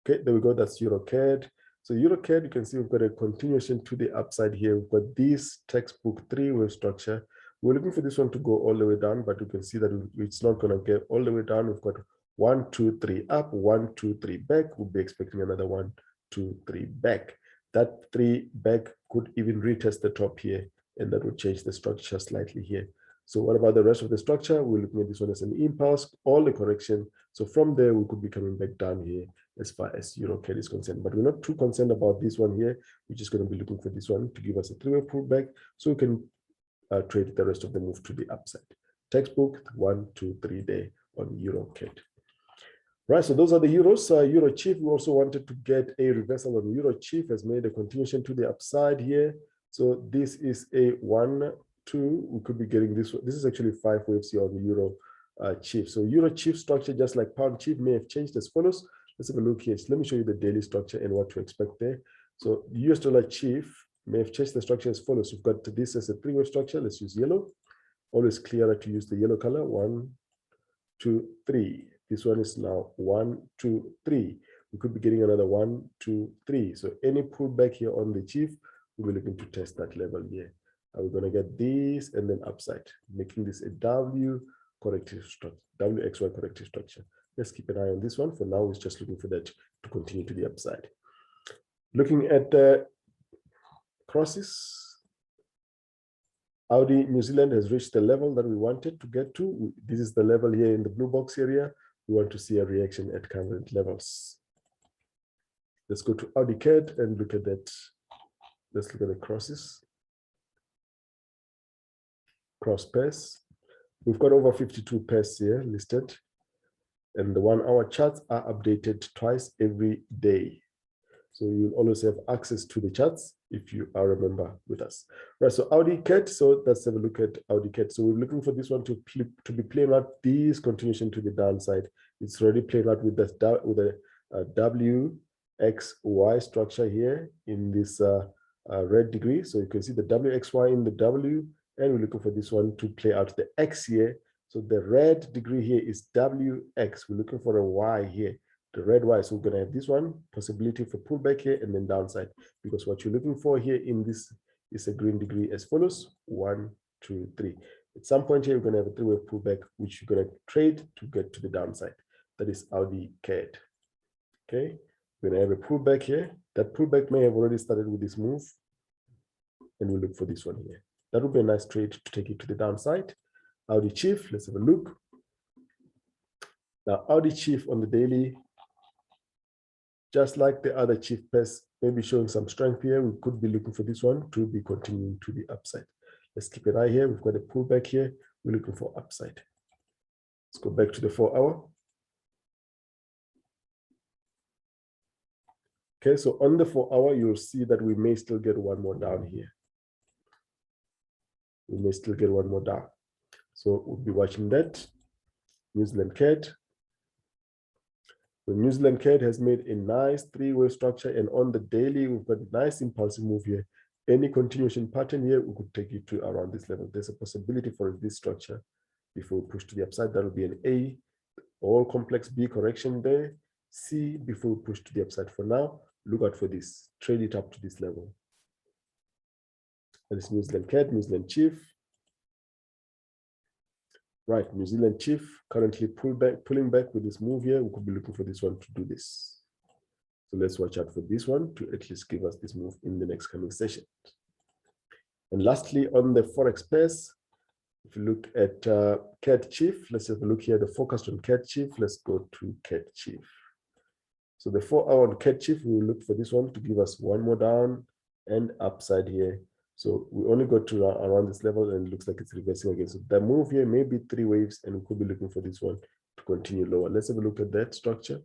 Okay, there we go. That's EURCAD. So EURCAD, you can see we've got a continuation to the upside here. We've got this textbook three-wave structure. We're looking for this one to go all the way down, but you can see that it's not going to get all the way down. We've got 1, 2, 3 up, 1, 2, 3 back. We'll be expecting another 1, 2, 3 back. That 3 back could even retest the top here, and that would change the structure slightly here. So what about the rest of the structure? We're looking at this one as an impulse, all the correction. So from there, we could be coming back down here as far as EURCAD is concerned. But we're not too concerned about this one here. We're just going to be looking for this one to give us a three-way pullback so we can trade the rest of the move to the upside. Textbook 1, 2, 3 day on EURCAD. Right, so those are the euros. EUROCHF, we also wanted to get a reversal on EUROCHF, has made a continuation to the upside here. So this is a 1, 2. We could be getting this one. This is actually 5 waves here on the EUROCHF. So EUROCHF structure, just like pound CHF, may have changed as follows. Let's have a look here. So let me show you the daily structure and what to expect there. So US dollar CHF may have changed the structure as follows. We've got this as a three-way structure. Let's use yellow. Always clearer to use the yellow color. 1, 2, 3. This one is now 1, 2, 3. We could be getting another 1, 2, 3. So any pullback here on the CHF, we'll be looking to test that level here. We're going to get this and then upside, making this a W corrective structure, WXY corrective structure. Let's keep an eye on this one. For now, it's just looking for that to continue to the upside. Looking at the crosses, Audi New Zealand has reached the level that we wanted to get to. This is the level here in the blue box area. We want to see a reaction at current levels. Let's go to AUDCAD and look at that. Let's look at the crosses. Cross pairs. We've got over 52 pairs here listed. And the 1 hour charts are updated twice every day. So you'll always have access to the charts if you are a member with us. Right, so AUDCAD, so let's have a look at AUDCAD. So we're looking for this one to be playing out this continuation to the downside. It's already playing out with the WXY structure here in this red degree. So you can see the WXY in the W, and we're looking for this one to play out the X here. So the red degree here is WX. We're looking for a Y here. The red Y, so we're going to have this one possibility for pullback here and then downside, because what you're looking for here in this is a green degree as follows: 1, 2, 3. At some point here, we're going to have a three-way pullback, which you're going to trade to get to the downside. That is AUDCAD. Okay, we're going to have a pullback here. That pullback may have already started with this move, and we'll look for this one here. That would be a nice trade to take it to the downside. AUDCHF, let's have a look. Now, AUDCHF on the daily, just like the other CHF pairs, maybe showing some strength here. We could be looking for this one to be continuing to the upside. Let's keep an eye here. We've got a pullback here. We're looking for upside. Let's go back to the 4 hour. Okay, so on the 4 hour, you'll see that we may still get one more down here. We may still get one more down. So we'll be watching that. New Zealand CAD. The New Zealand CAD has made a nice three-way structure, and on the daily, we've got a nice impulsive move here. Any continuation pattern here, we could take it to around this level. There's a possibility for this structure before we push to the upside. That will be an A, all complex B correction there. C before we push to the upside. For now, look out for this. Trade it up to this level. That is New Zealand CAD, New Zealand CHF. Right, New Zealand CHF currently pulling back with this move here. We could be looking for this one to do this. So let's watch out for this one to at least give us this move in the next coming session. And lastly, on the Forex pairs, if you look at CADJPY, let's have a look here, the focus on CADJPY. Let's go to CADJPY. So the 4 hour on CADJPY, we will look for this one to give us one more down and upside here. So we only got to around this level, and it looks like it's reversing again. So the move here may be three waves, and we could be looking for this one to continue lower. Let's have a look at that structure.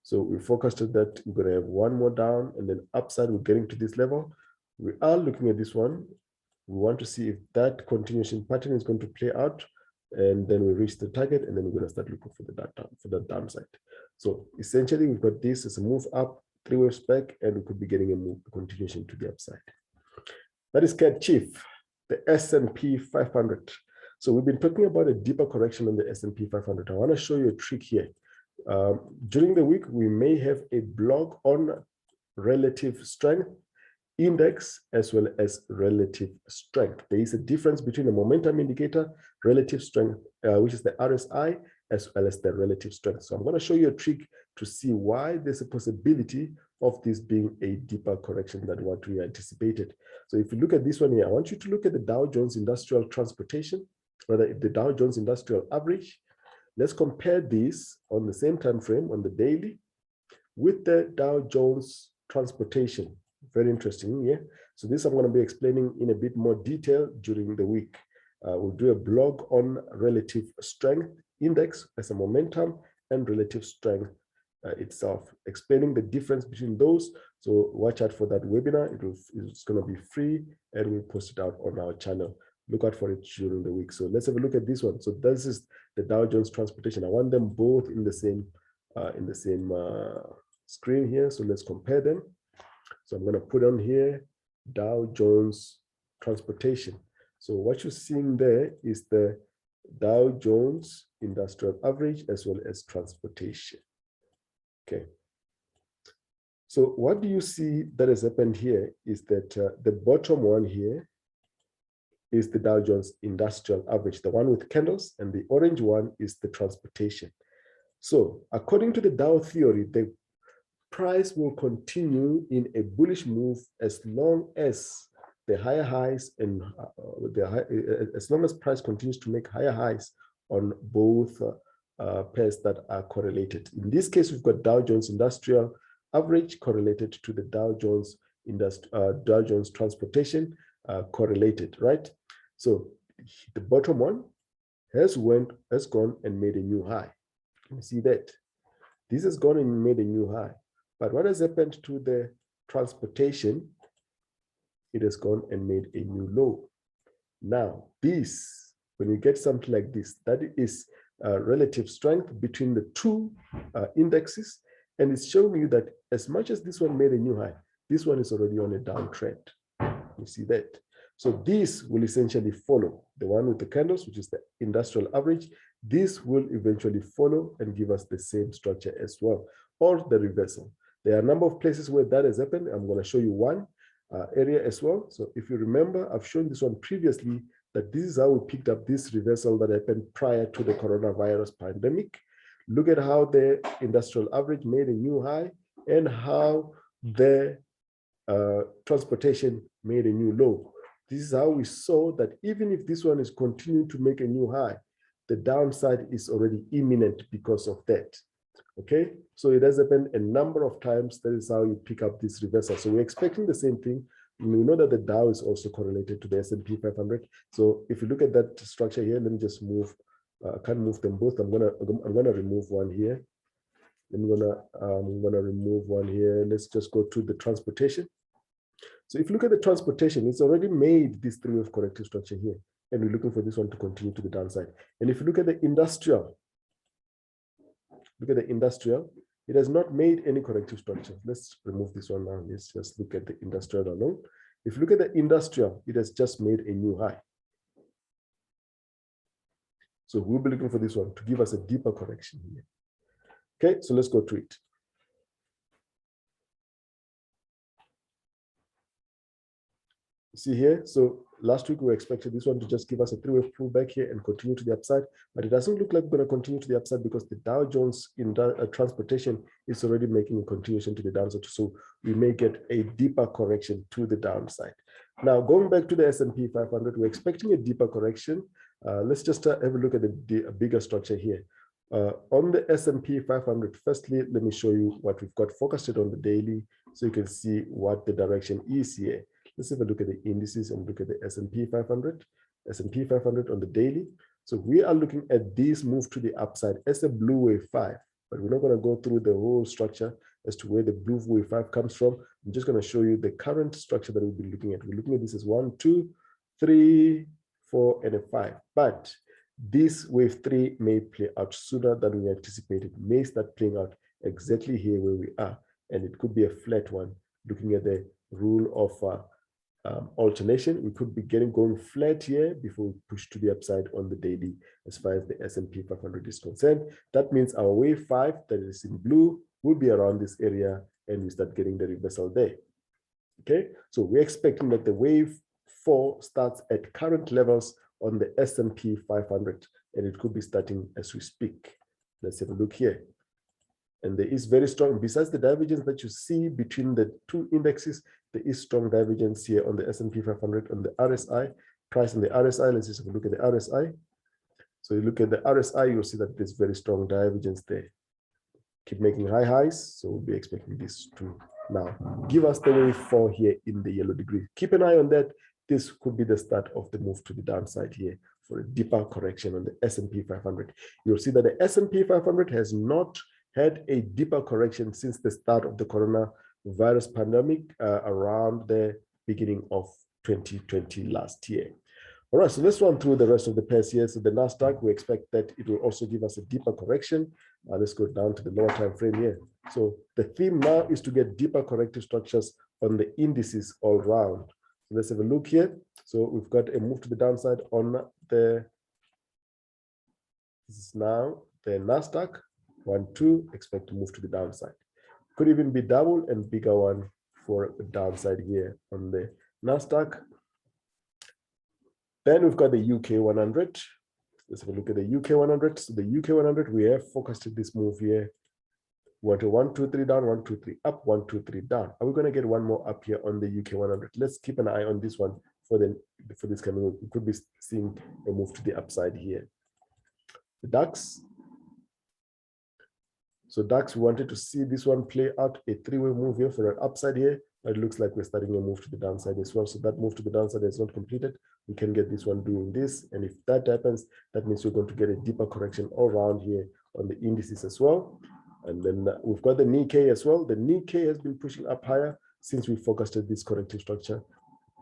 So we focused on that. We're going to have one more down and then upside. We're getting to this level. We are looking at this one. We want to see if that continuation pattern is going to play out, and then we reach the target, and then we're going to start looking for the downside. So essentially, we've got this as a move up, 3 waves back, and we could be getting a continuation to the upside. That is CADJPY, the S&P 500. So we've been talking about a deeper correction on the S&P 500. I want to show you a trick here. During the week, we may have a blog on relative strength index as well as relative strength. There is a difference between a momentum indicator, relative strength, which is the RSI, as well as the relative strength. So I'm going to show you a trick to see why there's a possibility of this being a deeper correction than what we anticipated. So if you look at this one here, I want you to look at the Dow Jones Industrial Transportation, or the Dow Jones Industrial Average. Let's compare this on the same time frame on the daily with the Dow Jones Transportation. Very interesting, yeah. So this I'm going to be explaining in a bit more detail during the week. We'll do a blog on relative strength index as a momentum and relative strength itself, explaining the difference between those. So watch out for that webinar. It's going to be free, and we'll post it out on our channel. Look out for it during the week. So let's have a look at this one. So this is the Dow Jones Transportation. I want them both in the same screen here. So let's compare them. So I'm going to put on here Dow Jones Transportation. So what you're seeing there is the Dow Jones Industrial Average as well as transportation. Okay. So what do you see that has happened here is that the bottom one here is the Dow Jones Industrial Average, the one with candles, and the orange one is the transportation. So according to the Dow theory, the price will continue in a bullish move as long as the higher highs and as long as price continues to make higher highs on both pairs that are correlated. In this case, we've got Dow Jones Industrial Average correlated to the Dow Jones Transportation correlated, right? So the bottom one has gone and made a new high. Can you see that? This has gone and made a new high. But what has happened to the transportation? It has gone and made a new low. Now, this, when you get something like this, that is relative strength between the two indexes, and it's showing you that as much as this one made a new high, this one is already on a downtrend. You see that? So this will essentially follow the one with the candles, which is the industrial average. This will eventually follow and give us the same structure as well, or the reversal. There are a number of places where that has happened. I'm going to show you one area as well. So if you remember, I've shown this one previously, that this is how we picked up this reversal that happened prior to the coronavirus pandemic. Look at how the industrial average made a new high and how the transportation made a new low. This is how we saw that even if this one is continuing to make a new high, the downside is already imminent because of that. Okay, so it has happened a number of times. That is how you pick up this reversal. So we're expecting the same thing. We know that the Dow is also correlated to the S&P 500. So if you look at that structure here, let me just move. I can't move them both. I'm gonna remove one here. I'm gonna remove one here. Let's just go to the transportation. So if you look at the transportation, it's already made this three-wave corrective structure here, and we're looking for this one to continue to the downside. And if you look at the industrial, it has not made any corrective structure. Let's remove this one now. Let's just look at the industrial alone. If you look at the industrial, it has just made a new high. So we'll be looking for this one to give us a deeper correction here. Okay, so let's go to it. See here, so last week we expected this one to just give us a three-wave pullback here and continue to the upside, but it doesn't look like we're going to continue to the upside because the Dow Jones in transportation is already making a continuation to the downside. So we may get a deeper correction to the downside. Now, going back to the S&P 500, we're expecting a deeper correction. Let's just have a look at the bigger structure here. On the S&P 500, firstly, let me show you what we've got focused on the daily so you can see what the direction is here. Let's have a look at the indices and look at the S&P 500. S&P 500 on the daily. So we are looking at this move to the upside as a blue wave 5, but we're not going to go through the whole structure as to where the blue wave 5 comes from. I'm just going to show you the current structure that we'll be looking at. We're looking at this as 1, 2, 3, 4, and a 5. But this wave 3 may play out sooner than we anticipated. It may start playing out exactly here where we are, and it could be a flat one. Looking at the rule of alternation, we could be going flat here before we push to the upside on the daily as far as the S&P 500 is concerned. That means our wave 5 that is in blue will be around this area, and we start getting the reversal there. Okay, so we're expecting that the wave 4 starts at current levels on the S&P 500, and it could be starting as we speak. Let's have a look here. And there is very strong, besides the divergence that you see between the two indexes, there is strong divergence here on the S&P 500 on the RSI price. And the RSI, let's just have a look at the RSI. So you look at the RSI, you'll see that there's very strong divergence there. Keep making high highs, so we'll be expecting this to now give us the wave 4 here in the yellow degree. Keep an eye on that. This could be the start of the move to the downside here for a deeper correction on the S&P 500. You'll see that the S&P 500 has not had a deeper correction since the start of the coronavirus pandemic around the beginning of 2020 last year. All right, so let's run through the rest of the pairs here. So the NASDAQ, we expect that it will also give us a deeper correction. Let's go down to the lower time frame here. So the theme now is to get deeper corrective structures on the indices all round. So let's have a look here. So we've got a move to the downside on the, this is now the NASDAQ. 1, 2, expect to move to the downside. Could even be double and bigger one for the downside here on the NASDAQ. Then we've got the UK 100. Let's have a look at the UK 100. So the UK 100, we have forecasted this move here. We want a 1, 2, 3 down, 1, 2, 3 up, 1, 2, 3 down. Are we going to get one more up here on the UK 100? Let's keep an eye on this one for this coming week. We could be seeing a move to the upside here. The DAX. So DAX, we wanted to see this one play out a 3-way move here for an upside here, but it looks like we're starting a move to the downside as well. So that move to the downside is not completed. We can get this one doing this. And if that happens, that means we're going to get a deeper correction all around here on the indices as well. And then we've got the Nikkei as well. The Nikkei has been pushing up higher since we forecasted this corrective structure.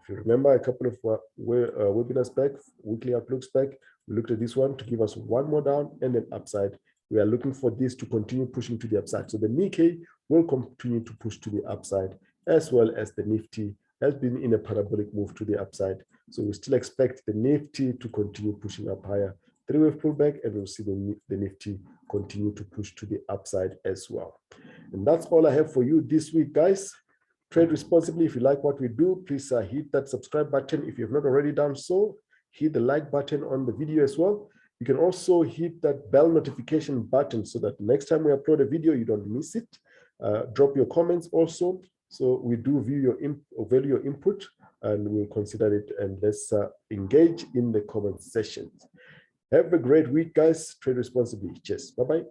If you remember a couple of webinars back, weekly outlooks back, we looked at this one to give us one more down and then upside. We are looking for this to continue pushing to the upside. So the Nikkei will continue to push to the upside, as well as the Nifty has been in a parabolic move to the upside. So we still expect the Nifty to continue pushing up higher. 3-wave pullback, and we'll see the Nifty continue to push to the upside as well. And that's all I have for you this week, guys. Trade responsibly. If you like what we do, please hit that subscribe button. If you have not already done so, hit the like button on the video as well. You can also hit that bell notification button so that next time we upload a video, you don't miss it. Drop your comments also. So we do value your input, and we'll consider it, and let's engage in the comment sessions. Have a great week, guys. Trade responsibly. Cheers. Bye-bye.